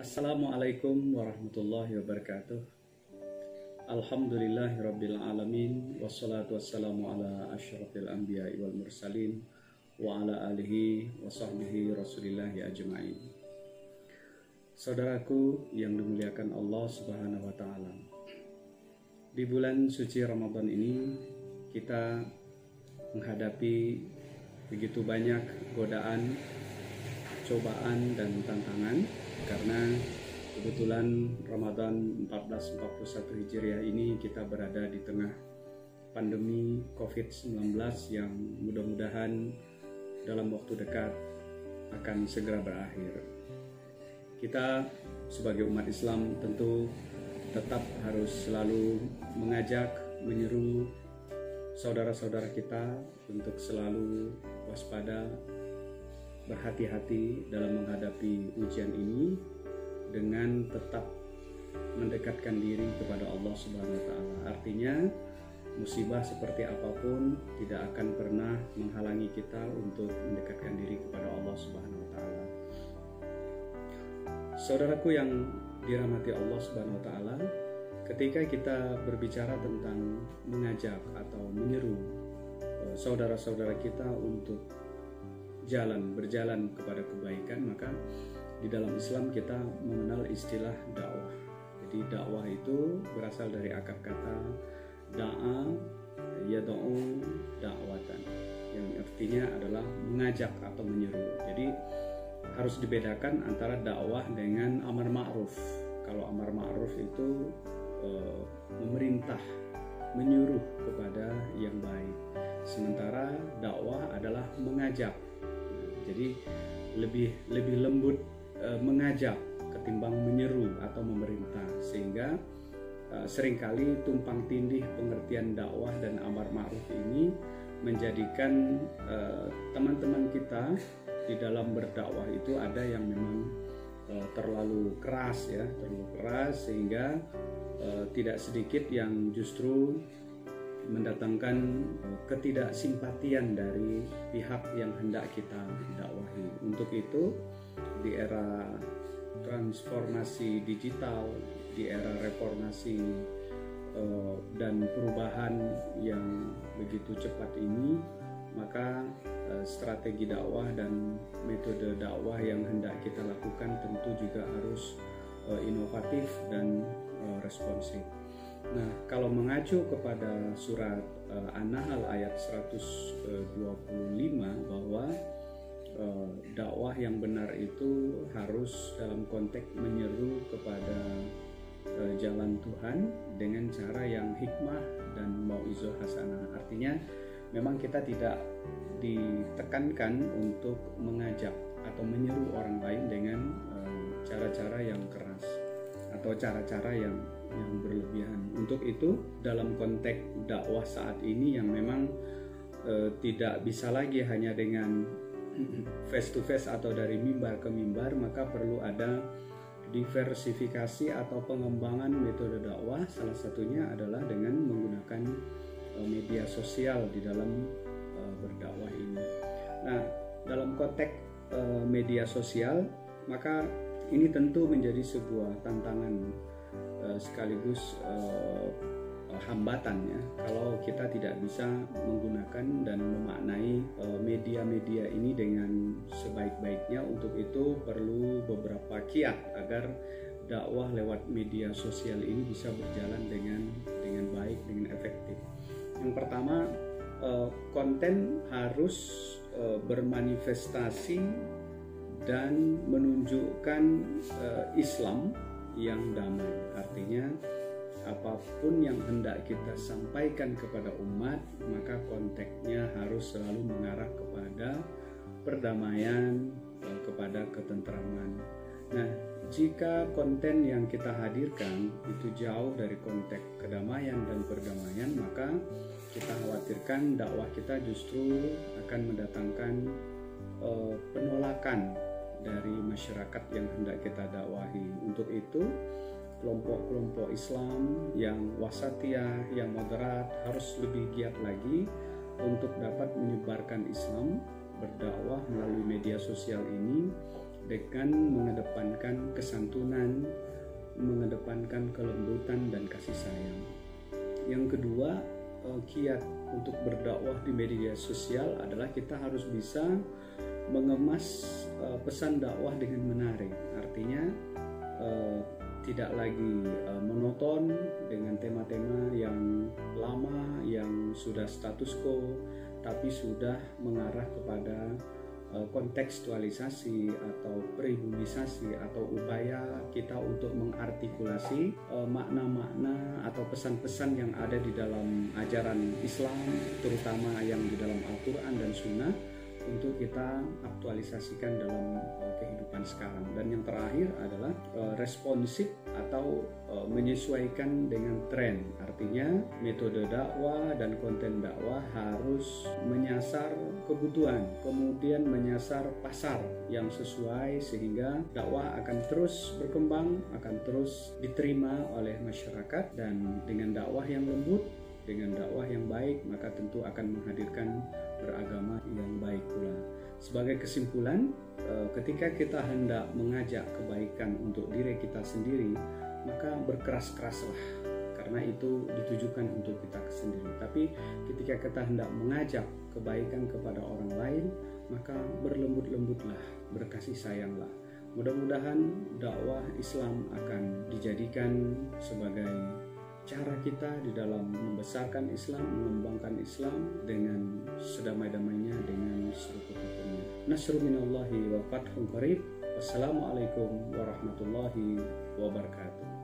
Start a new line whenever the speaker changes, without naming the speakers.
Assalamualaikum warahmatullahi wabarakatuh. Alhamdulillahirabbil alamin wassalatu wassalamu ala asyrafil anbiya'i wal mursalin wa ala alihi wa sahbihi rasulillahi ajma'in. Saudaraku yang dimuliakan Allah Subhanahu wa taala. Di bulan suci Ramadan ini kita menghadapi begitu banyak godaan, cobaan dan tantangan karena kebetulan Ramadan 1441 Hijriah ini kita berada di tengah pandemi COVID-19 yang mudah-mudahan dalam waktu dekat akan segera berakhir. Kita sebagai umat Islam tentu tetap harus selalu mengajak, menyeru saudara-saudara kita untuk selalu waspada, berhati-hati dalam menghadapi ujian ini dengan tetap mendekatkan diri kepada Allah Subhanahu wa taala. Artinya musibah seperti apapun tidak akan pernah menghalangi kita untuk mendekatkan diri kepada Allah Subhanahu wa taala. Saudaraku yang dirahmati Allah Subhanahu wa taala, ketika kita berbicara tentang mengajak atau menyeru saudara-saudara kita untuk berjalan kepada kebaikan, maka di dalam Islam kita mengenal istilah dakwah. Jadi dakwah itu berasal dari akar kata da'a yad'u da'watan, yang artinya adalah mengajak atau menyeru. Jadi harus dibedakan antara dakwah dengan amar ma'ruf. Kalau amar ma'ruf itu memerintah, menyuruh kepada yang baik, sementara dakwah adalah mengajak. Jadi lebih lembut mengajak ketimbang menyeru atau memerintah, sehingga seringkali tumpang tindih pengertian dakwah dan amar ma'ruf ini menjadikan teman-teman kita di dalam berdakwah itu ada yang memang terlalu keras sehingga tidak sedikit yang justru mendatangkan ketidaksimpatian dari pihak yang hendak kita dakwahi. Untuk itu, di era transformasi digital, di era reformasi dan perubahan yang begitu cepat ini, maka strategi dakwah dan metode dakwah yang hendak kita lakukan tentu juga harus inovatif dan responsif. Nah, kalau mengacu kepada surat An-Nahl ayat 125 bahwa dakwah yang benar itu harus dalam konteks menyeru kepada jalan Tuhan dengan cara yang hikmah dan mau'izah hasanah. Artinya memang kita tidak ditekankan untuk mengajak atau menyeru orang lain dengan cara-cara yang keras atau cara-cara yang berlebihan. Untuk itu dalam konteks dakwah saat ini yang memang tidak bisa lagi hanya dengan face to face atau dari mimbar ke mimbar, maka perlu ada diversifikasi atau pengembangan metode dakwah. Salah satunya adalah dengan menggunakan media sosial di dalam berdakwah ini. Nah, dalam konteks media sosial, maka ini tentu menjadi sebuah tantangan sekaligus hambatan ya, kalau kita tidak bisa menggunakan dan memaknai media-media ini dengan sebaik-baiknya. Untuk itu perlu beberapa kiat agar dakwah lewat media sosial ini bisa berjalan dengan baik, dengan efektif. Yang pertama, konten harus bermanifestasi dan menunjukkan Islam yang damai. Artinya apapun yang hendak kita sampaikan kepada umat, maka konteksnya harus selalu mengarah kepada perdamaian, kepada ketentraman. Nah, jika konten yang kita hadirkan itu jauh dari konteks kedamaian dan perdamaian, maka kita khawatirkan dakwah kita justru akan mendatangkan penolakan dari masyarakat yang hendak kita dakwahi. Untuk itu, kelompok-kelompok Islam yang wasatiyah, yang moderat harus lebih giat lagi untuk dapat menyebarkan Islam, berdakwah melalui media sosial ini dengan mengedepankan kesantunan, mengedepankan kelembutan dan kasih sayang. Yang kedua, kiat untuk berdakwah di media sosial adalah kita harus bisa mengemas pesan dakwah dengan menarik. Artinya tidak lagi monoton dengan tema-tema yang lama, yang sudah status quo, tapi sudah mengarah kepada kontekstualisasi atau peribumisasi atau upaya kita untuk mengartikulasi makna-makna atau pesan-pesan yang ada di dalam ajaran Islam, terutama yang di dalam Al-Quran dan Sunnah, untuk kita aktualisasikan dalam kehidupan sekarang. Dan yang terakhir adalah responsif atau menyesuaikan dengan tren. Artinya metode dakwah dan konten dakwah harus menyasar kebutuhan, kemudian menyasar pasar yang sesuai, sehingga dakwah akan terus berkembang, akan terus diterima oleh masyarakat. Dan dengan dakwah yang lembut, dengan dakwah yang baik, maka tentu akan menghadirkan beragama yang baik pula. Sebagai kesimpulan, ketika kita hendak mengajak kebaikan untuk diri kita sendiri, maka berkeras-keraslah, karena itu ditujukan untuk kita sendiri. Tapi ketika kita hendak mengajak kebaikan kepada orang lain, maka berlembut-lembutlah, berkasih sayanglah. Mudah-mudahan dakwah Islam akan dijadikan sebagai cara kita di dalam membesarkan Islam, mengembangkan Islam dengan sedamai-damainya, dengan seruku-rukunya. Nasrun minallahi wa fathun qarib. Wassalamualaikum warahmatullahi wabarakatuh.